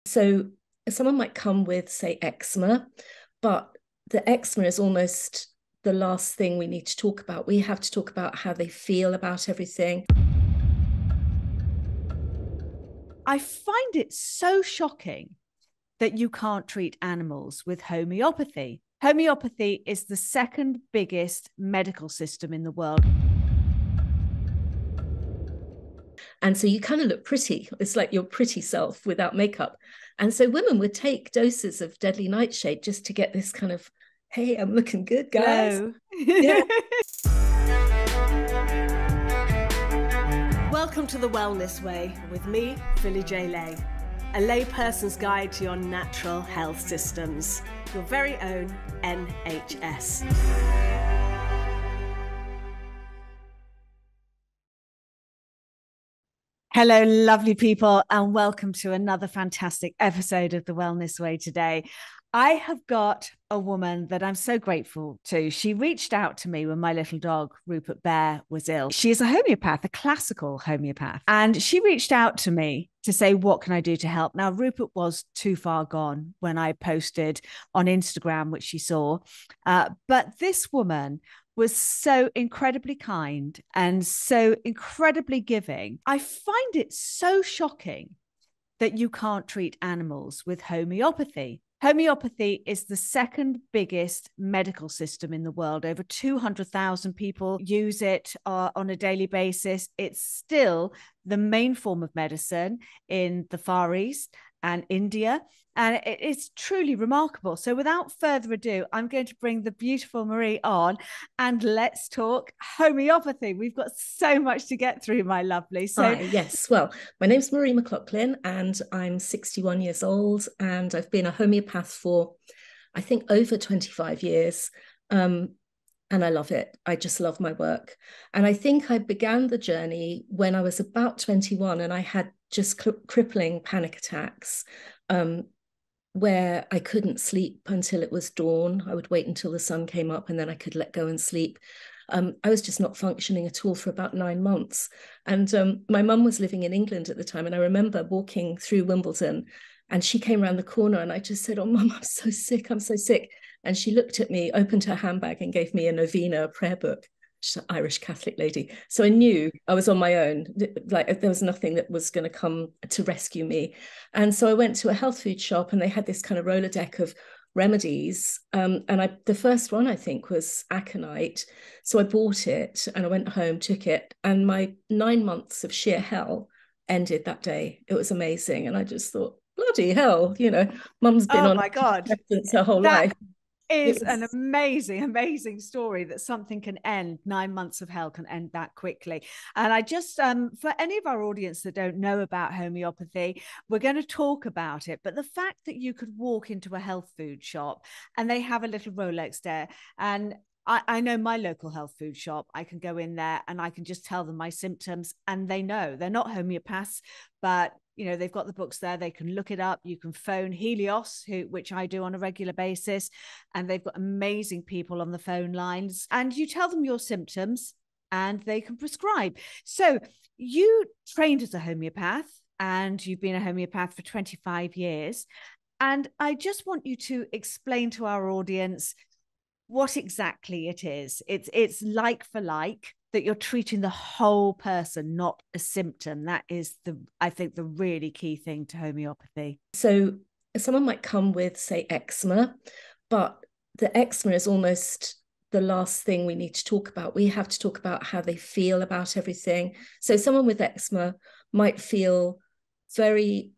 So someone might come with, say, eczema, but the eczema is almost the last thing we need to talk about. We have to talk about how they feel about everything. I find it so shocking that you can't treat animals with homeopathy. Homeopathy is the second biggest medical system in the world. And so you kind of look pretty. It's like your pretty self without makeup. And so women would take doses of deadly nightshade just to get this kind of, hey, I'm looking good, guys. Yeah. Welcome to The Wellness Way with me, Philly J. Lay, a layperson's guide to your natural health systems, your very own NHS. Hello, lovely people, and welcome to another fantastic episode of The Wellness Way today. I have got a woman that I'm so grateful to. She reached out to me when my little dog, Rupert Bear, was ill. She is a homeopath, a classical homeopath. And she reached out to me to say, what can I do to help? Now, Rupert was too far gone when I posted on Instagram, which she saw. But this woman was so incredibly kind and so incredibly giving. I find it so shocking that you can't treat animals with homeopathy. Homeopathy is the second biggest medical system in the world. Over 200,000 people use it on a daily basis. It's still the main form of medicine in the Far East and India. And it's truly remarkable. So without further ado, I'm going to bring the beautiful Marie on and let's talk homeopathy. We've got so much to get through, my lovely. So Hi, yes. Well, my name's Marie Mcloughlin and I'm 61 years old and I've been a homeopath for, I think, over 25 years. And I love it. I just love my work. And I think I began the journey when I was about 21 and I had just crippling panic attacks. Where I couldn't sleep until it was dawn. I would wait until the sun came up and then I could let go and sleep. I was just not functioning at all for about 9 months. And my mum was living in England at the time. And I remember walking through Wimbledon and she came around the corner and I just said, oh, Mum, I'm so sick. I'm so sick. And she looked at me, opened her handbag and gave me a novena, a prayer book. She's an Irish Catholic lady. So I knew I was on my own. Like there was nothing that was going to come to rescue me. And so I went to a health food shop and they had this kind of Rolodeck of remedies. And the first one I think was aconite. So I bought it and I went home, took it, and my 9 months of sheer hell ended that day. It was amazing. And I just thought, bloody hell, Mum's been oh on my God, her whole life. Is an amazing story that something can end. 9 months of hell can end that quickly. And I just, for any of our audience that don't know about homeopathy, we're going to talk about it. But the fact that you could walk into a health food shop and they have a little Rolex there, and I know my local health food shop, I can go in there and I can just tell them my symptoms and they know. They're not homeopaths, but they've got the books there. They can look it up. You can phone Helios, which I do on a regular basis, and they've got amazing people on the phone lines. And you tell them your symptoms and they can prescribe. So you trained as a homeopath and you've been a homeopath for 25 years. And I just want you to explain to our audience what exactly it is. It's like for like, that you're treating the whole person, not a symptom. That is I think the really key thing to homeopathy. So someone might come with, say, eczema, but the eczema is almost the last thing we need to talk about. We have to talk about how they feel about everything. So someone with eczema might feel very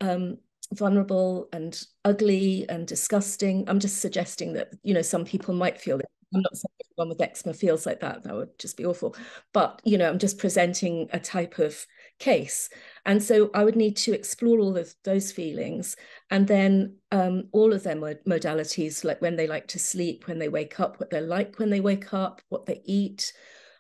vulnerable and ugly and disgusting. I'm just suggesting that, some people might feel that. I'm not saying everyone with eczema feels like that. That would just be awful. But, I'm just presenting a type of case. And so I would need to explore all of those feelings. And then all of their modalities, like when they like to sleep, when they wake up, what they're like when they wake up, what they eat,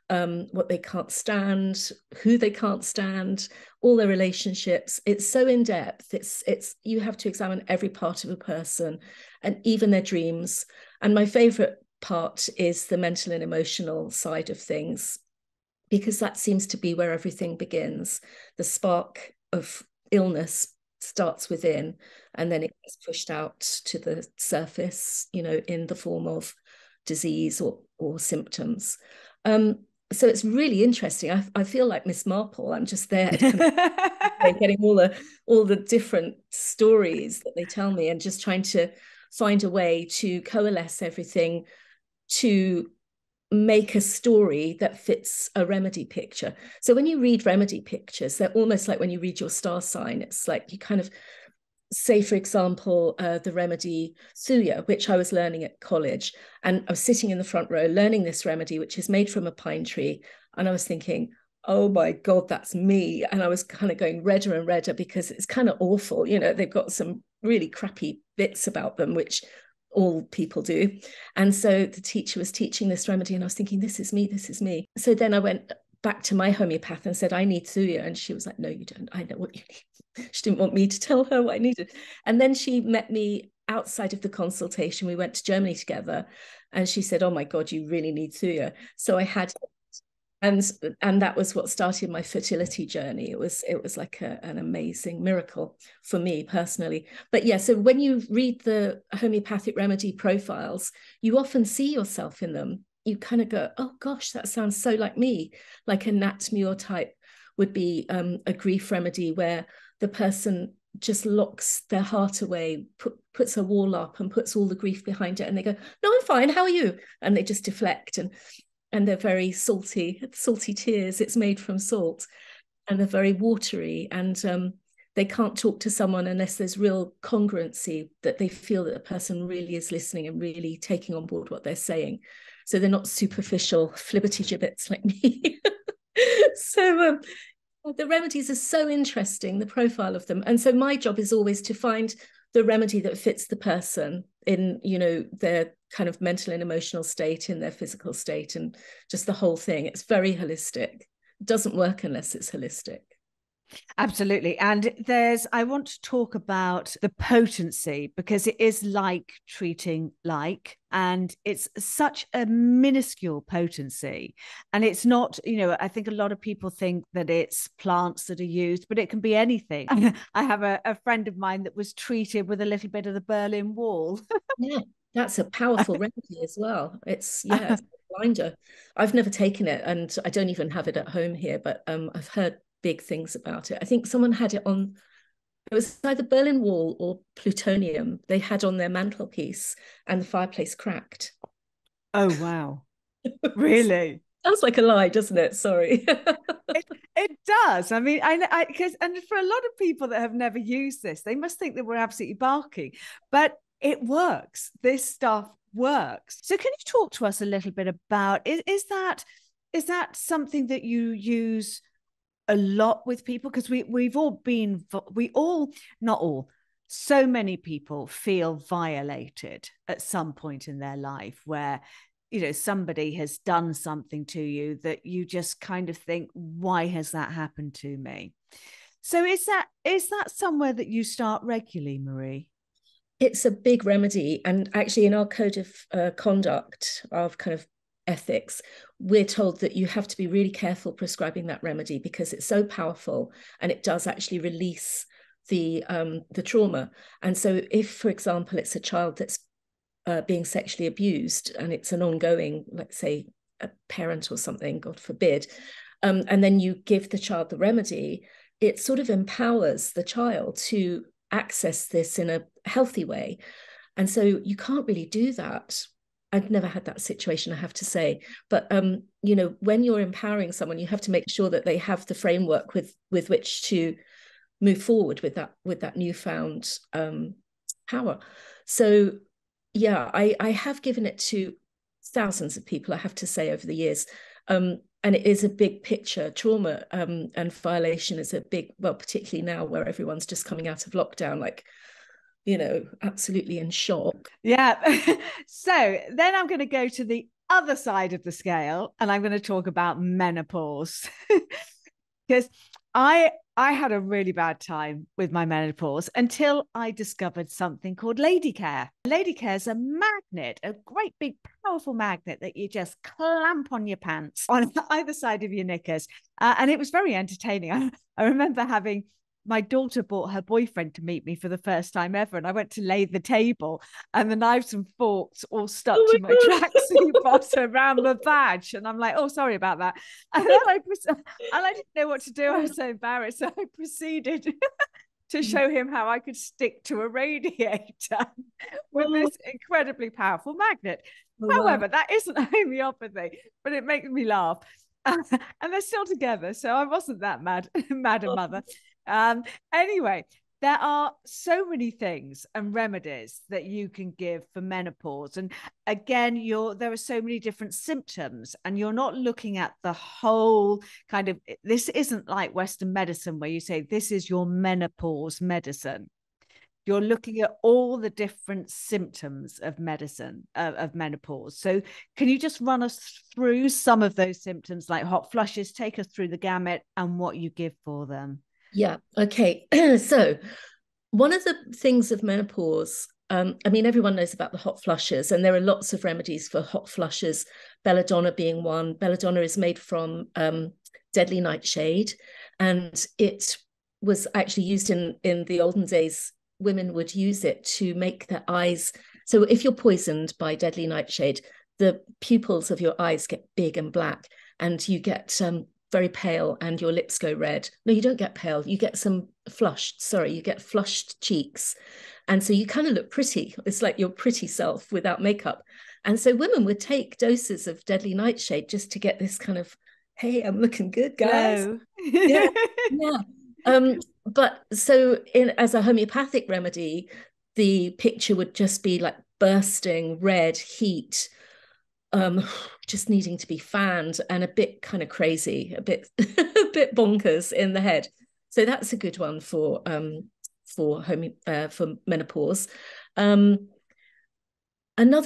what they can't stand, who they can't stand, all their relationships. It's so in depth. It's you have to examine every part of a person and even their dreams. And my favorite part is the mental and emotional side of things, because that seems to be where everything begins. The spark of illness starts within, and then it gets pushed out to the surface, you know, in the form of disease or symptoms. So it's really interesting. I feel like Miss Marple. I'm just there kind of getting all the different stories that they tell me, and just trying to find a way to coalesce everything to make a story that fits a remedy picture. So when you read remedy pictures, they're almost like when you read your star sign. It's like you kind of say, for example, the remedy Thuya, which I was learning at college, and I was sitting in the front row learning this remedy, which is made from a pine tree. And I was thinking, oh my God, that's me. And I was kind of going redder and redder because it's kind of awful. You know, they've got some really crappy bits about them, which all people do. And so the teacher was teaching this remedy, and I was thinking, this is me, this is me. So then I went back to my homeopath and said, I need Thuya. And she was like, no, you don't. I know what you need. She didn't want me to tell her what I needed. And then she met me outside of the consultation. We went to Germany together, and she said, oh my God, you really need Thuya. So I had, and that was what started my fertility journey. It was like an amazing miracle for me personally. But yeah, so when you read the homeopathic remedy profiles, you often see yourself in them. You kind of go, oh gosh, that sounds so like me. Like a Nat Muir type would be a grief remedy where the person just locks their heart away, puts a wall up and puts all the grief behind it, and they go, no, I'm fine, how are you? And they just deflect, and they're very salty tears. It's made from salt, and they're very watery, and they can't talk to someone unless there's real congruency, that they feel that the person really is listening and really taking on board what they're saying. So they're not superficial flibbertigibbets like me. So the remedies are so interesting, the profile of them. And so my job is always to find the remedy that fits the person in, you know, their kind of mental and emotional state, in their physical state, and just the whole thing. It's very holistic. It doesn't work unless it's holistic. Absolutely. And I want to talk about the potency, because it is like treating like, and it's such a minuscule potency. And it's not, you know, I think a lot of people think that it's plants that are used, but it can be anything. I have a friend of mine that was treated with a little bit of the Berlin Wall. Yeah, that's a powerful remedy as well. It's a blinder. I've never taken it, and I don't even have it at home here, but I've heard big things about it. I think someone had it on, it was either Berlin Wall or plutonium. They had on their mantelpiece, and the fireplace cracked. Oh, wow. Really? Sounds like a lie, doesn't it? Sorry. It does. I mean, because for a lot of people that have never used this, they must think that we're absolutely barking, but it works. This stuff works. So can you talk to us a little bit about, is that something that you use a lot with people? Because not all, so many people feel violated at some point in their life, where, you know, somebody has done something to you that you just kind of think, why has that happened to me? So is that somewhere that you start regularly, Marie? It's a big remedy. And actually in our code of conduct, of kind of ethics, we're told that you have to be really careful prescribing that remedy, because it's so powerful and it does actually release the trauma. And so if, for example, it's a child that's being sexually abused, and it's an ongoing, let's say a parent or something, God forbid, and then you give the child the remedy, it sort of empowers the child to access this in a healthy way. And so you can't really do that. I've never had that situation, I have to say. But, you know, when you're empowering someone, you have to make sure that they have the framework with which to move forward with that newfound power. So, yeah, I have given it to thousands of people, I have to say, over the years. And it is a big picture. Trauma and violation is a big, well, particularly now where everyone's just coming out of lockdown, like, you know, absolutely in shock. Yeah. So then I'm going to go to the other side of the scale, and I'm going to talk about menopause. Because I had a really bad time with my menopause until I discovered something called Lady Care. Lady Care is a magnet, a great big powerful magnet that you just clamp on your pants on either side of your knickers. And it was very entertaining. I remember having my daughter brought her boyfriend to meet me for the first time ever, and I went to lay the table, and the knives and forks all stuck Oh to my tracksuit bottom around the badge, and I'm like, oh, sorry about that. And then I didn't know what to do. I was so embarrassed, so I proceeded to show him how I could stick to a radiator with this incredibly powerful magnet. However, that isn't homeopathy, but it makes me laugh. And they're still together, so I wasn't that mad a mother. Anyway, there are so many things and remedies that you can give for menopause, and again, there are so many different symptoms, and you're not looking at the whole kind of, this isn't like Western medicine where you say this is your menopause medicine. You're looking at all the different symptoms of medicine, of menopause. So can you just run us through some of those symptoms, like hot flushes? Take us through the gamut and what you give for them. Yeah. Okay. So one of the things of menopause, I mean, everyone knows about the hot flushes, and there are lots of remedies for hot flushes, belladonna being one. Belladonna is made from deadly nightshade, and it was actually used in the olden days. Women would use it to make their eyes. So if you're poisoned by deadly nightshade, the pupils of your eyes get big and black, and you get very pale, and your lips go red. No, you don't get pale. You get you get flushed cheeks. And so you kind of look pretty. It's like your pretty self without makeup. And so women would take doses of deadly nightshade just to get this kind of, hey, I'm looking good, guys. Yeah, yeah. But so as a homeopathic remedy, the picture would just be like bursting red heat, just needing to be fanned, and a bit kind of crazy, a bit a bit bonkers in the head. So that's a good one for menopause. Another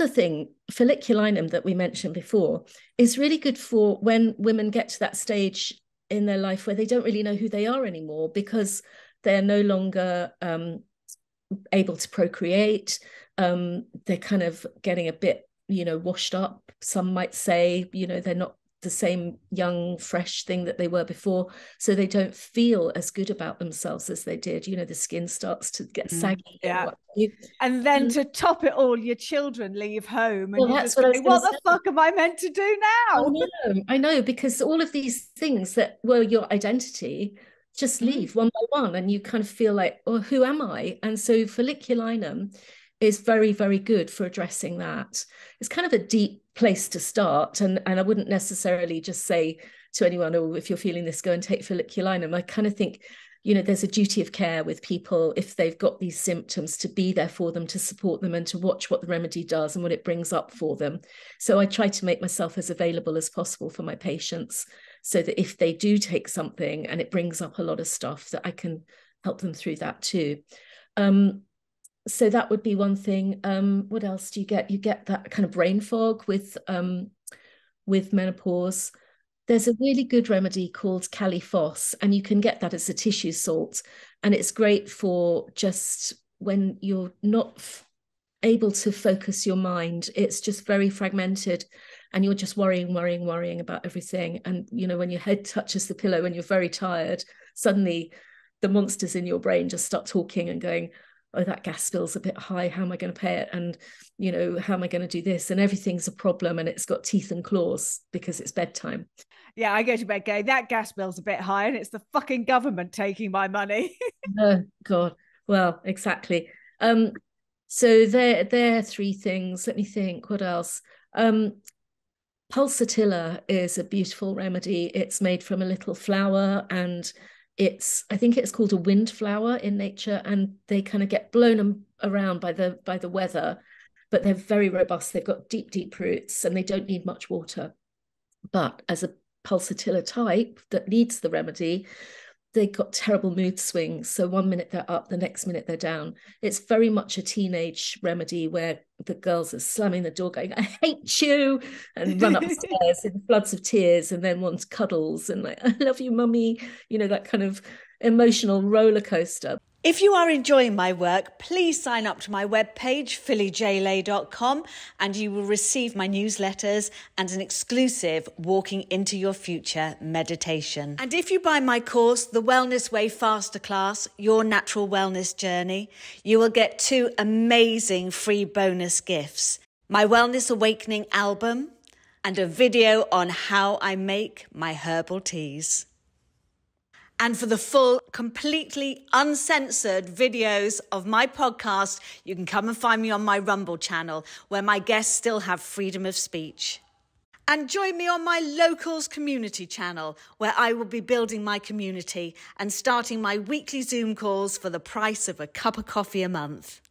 thing, folliculinum, that we mentioned before, is really good for when women get to that stage in their life where they don't really know who they are anymore, because they're no longer able to procreate. They're kind of getting a bit, washed up. Some might say, they're not the same young, fresh thing that they were before. So they don't feel as good about themselves as they did. The skin starts to get saggy. Yeah. And then to top it all, your children leave home, and you just go, what the fuck am I meant to do now? I know, because all of these things that were your identity just leave one by one, and you kind of feel like, oh, who am I? And so folliculinum is very, very good for addressing that. It's kind of a deep place to start, and I wouldn't necessarily just say to anyone, oh, if you're feeling this, go and take folliculinum. I kind of think, there's a duty of care with people if they've got these symptoms, to be there for them, to support them, and to watch what the remedy does and what it brings up for them. So I try to make myself as available as possible for my patients, so that if they do take something and it brings up a lot of stuff, that I can help them through that too. So that would be one thing. What else do you get? You get that kind of brain fog with menopause. There's a really good remedy called Califos, and you can get that as a tissue salt. And it's great for just when you're not able to focus your mind. It's just very fragmented, and you're just worrying about everything. And, when your head touches the pillow and you're very tired, suddenly the monsters in your brain just start talking and going, oh, that gas bill's a bit high. How am I going to pay it? And, how am I going to do this? And everything's a problem, and it's got teeth and claws because it's bedtime. Yeah, I go to bed going, that gas bill's a bit high, and it's the fucking government taking my money. Oh, God. Well, exactly. So there are three things. Let me think. What else? Pulsatilla is a beautiful remedy. It's made from a little flower, and I think it's called a wind flower in nature, and they kind of get blown around by the weather, but they're very robust. They've got deep roots, and they don't need much water. But as a pulsatilla type that needs the remedy, they got terrible mood swings. So one minute they're up, the next minute they're down. It's very much a teenage remedy where the girls are slamming the door going, I hate you, and run upstairs in floods of tears, and then wants cuddles and like, I love you, mummy, that kind of emotional roller coaster. If you are enjoying my work, please sign up to my webpage, phillyjlay.com, and you will receive my newsletters and an exclusive Walking into Your Future meditation. And if you buy my course, The Wellness Way Masterclass, Your Natural Wellness Journey, you will get 2 amazing free bonus gifts: my Wellness Awakening album and a video on how I make my herbal teas. And for the full, completely uncensored videos of my podcast, you can come and find me on my Rumble channel, where my guests still have freedom of speech. And join me on my Locals community channel, where I will be building my community and starting my weekly Zoom calls for the price of a cup of coffee a month.